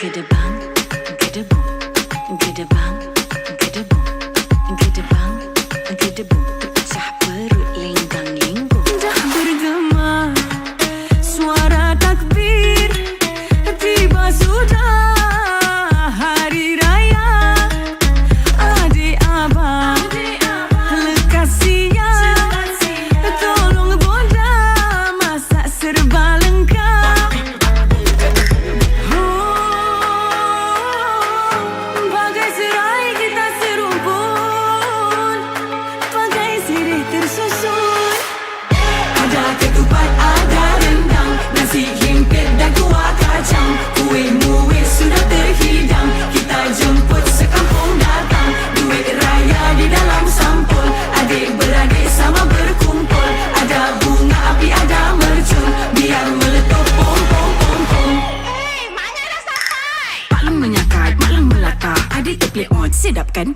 Gedebang, gedebung, gedebang, gedebung, gedebang, gedebung. Pecah perut linggang-linggung. Dah bergema suara takbir, tiba sudah hari raya. Adik abang lekas siap, tolong bonda masak serba lengkap. Bagai serai kita serumpun, bagai sirih tersusun. Ada ketupat, ada rendang, nasi himpit dan kuah kacang. Kuih muih sudah terhidang, kita jemput sekampung datang. Duit raya di dalam sampul, adik-beradik sama berkumpul. Ada bunga api, ada mercun, biar meletup pom pom pom pom. Maknya dah sampai. Maklum menyakat, maklum melata, adik terplay on, sedap kan?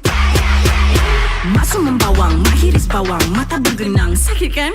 Masuk membawang, mak hiris bawang, mata bergenang, sakit kan?